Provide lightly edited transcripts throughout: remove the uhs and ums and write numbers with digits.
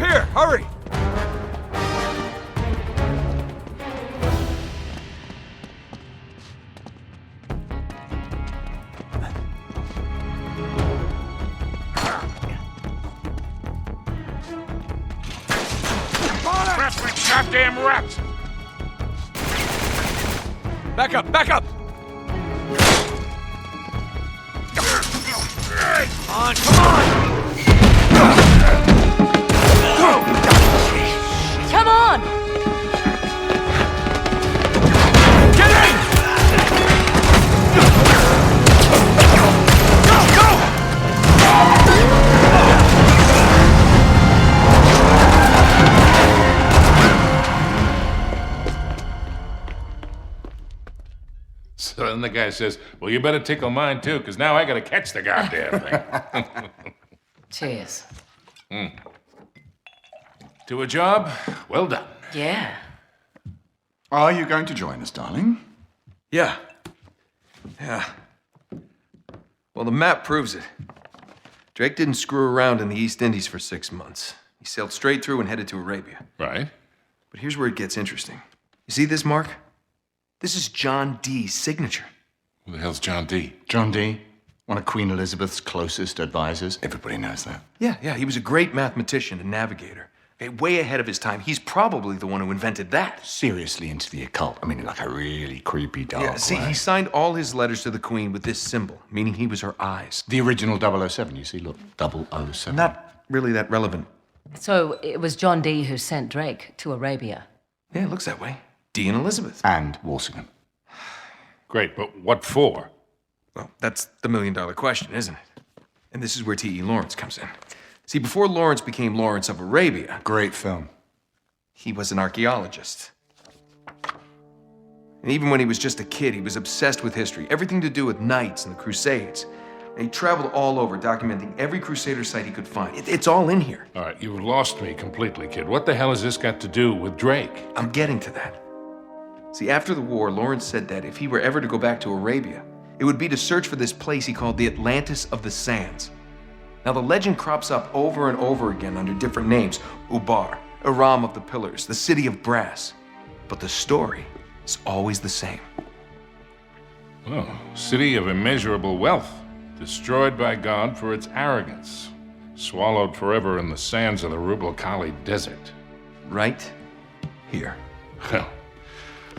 here! Hurry! Goddamn rats! Back up! Back up! Come on! Come on! Come on! Get in! Go! Go! So then the guy says, well, you better tickle mine too, because now I gotta catch the goddamn thing. Cheers. To a job, well done. Yeah. Are you going to join us, darling? Yeah. Well, the map proves it. Drake didn't screw around in the East Indies for 6 months. He sailed straight through and headed to Arabia. Right? But here's where it gets interesting. You see this mark? This is John Dee's signature. Who the hell's John D? John Dee, one of Queen Elizabeth's closest advisors. Everybody knows that. Yeah, he was a great mathematician and navigator. Okay, way ahead of his time. He's probably the one who invented that. Seriously into the occult. I mean, like a really creepy dark Yeah, see, way. he signed all his letters to the Queen with this symbol, meaning he was her eyes. The original 007, you see, look, 007. Not really that relevant. So it was John Dee who sent Drake to Arabia. Yeah, it looks that way. Dee and Elizabeth. And Walsingham. Great, but what for? Well, that's the million-dollar question, isn't it? And this is where T.E. Lawrence comes in. See, before Lawrence became Lawrence of Arabia, Great film. he was an archaeologist. And even when he was just a kid, he was obsessed with history, everything to do with knights and the Crusades. And he traveled all over, documenting every Crusader site he could find. It's all in here. All right, you've lost me completely, kid. What the hell has this got to do with Drake? I'm getting to that. See, after the war, Lawrence said that if he were ever to go back to Arabia, it would be to search for this place he called the Atlantis of the Sands. Now, the legend crops up over and over again under different names. Ubar, Aram of the Pillars, the City of Brass. But the story is always the same. Oh, city of immeasurable wealth, destroyed by God for its arrogance, swallowed forever in the sands of the Rubel Khali Desert. Right here. Well,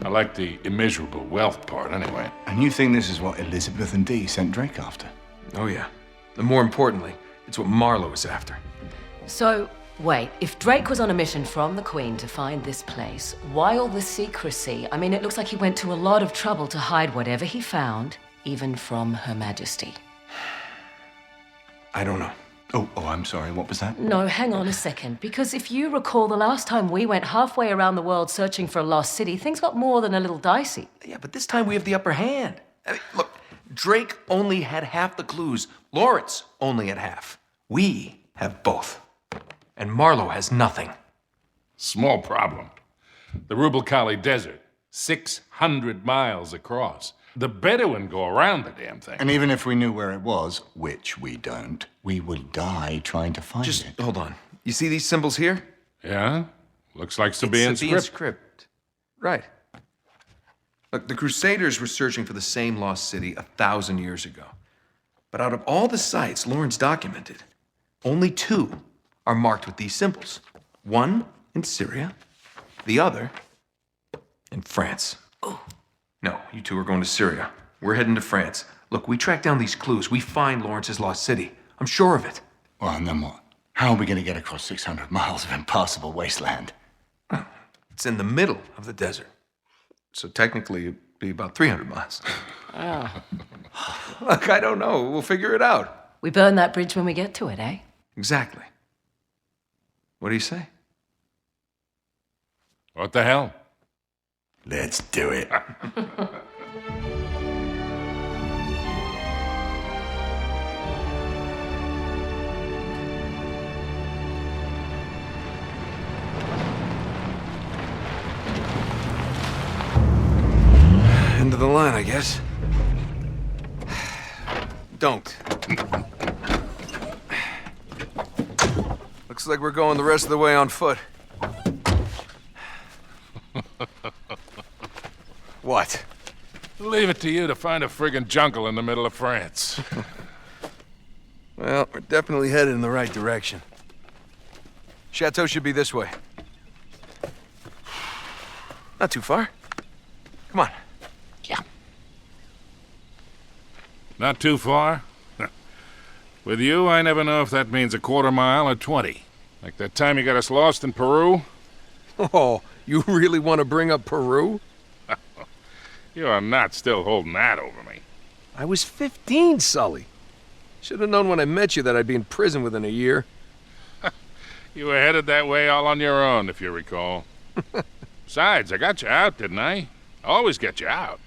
I like the immeasurable wealth part anyway. And you think this is what Elizabeth and Dee sent Drake after? Oh, yeah. And more importantly, it's what Marlowe is after. So, wait, if Drake was on a mission from the Queen to find this place, why all the secrecy? I mean, it looks like he went to a lot of trouble to hide whatever he found, even from Her Majesty. I don't know. Oh, I'm sorry, what was that? No, hang on a second. Because if you recall, the last time we went halfway around the world searching for a lost city, things got more than a little dicey. Yeah, but this time we have the upper hand. I mean, look, Drake only had half the clues. Lawrence only had half. We have both. And Marlowe has nothing. Small problem. The Rubel Khali Desert, 600 miles across. The Bedouin go around the damn thing. And even if we knew where it was, which we don't, we would die trying to find Just it. hold on. You see these symbols here? Yeah? Looks like Sabaean Sabaean script. script. Right. Look, the Crusaders were searching for the same lost city 1,000 years ago. But out of all the sites Lawrence documented, only 2 are marked with these symbols. One in Syria, the other in France. Oh. No, you 2 are going to Syria. We're heading to France. Look, we track down these clues. We find Lawrence's lost city. I'm sure of it. Well, and then what? How are we going to get across 600 miles of impassable wasteland? Well, it's in the middle of the desert. So technically, it'd be about 300 miles. Look, I don't know. We'll figure it out. We burn that bridge when we get to it, eh? Exactly. What do you say? What the hell? Let's do it. End of the line, I guess. Don't. Look, Looks like we're going the rest of the way on foot. What? Leave it to you to find a friggin' jungle in the middle of France. Well, we're definitely headed in the right direction. Chateau should be this way. Not too far. Come on. Yeah. Not too far? With you, I never know if that means a quarter mile or 20. Like that time you got us lost in Peru? Oh, you really want to bring up Peru? You are not still holding that over me. I was 15, Sully. Should have known when I met you that I'd be in prison within a year. You were headed that way all on your own, if you recall. Besides, I got you out, didn't I? Always get you out.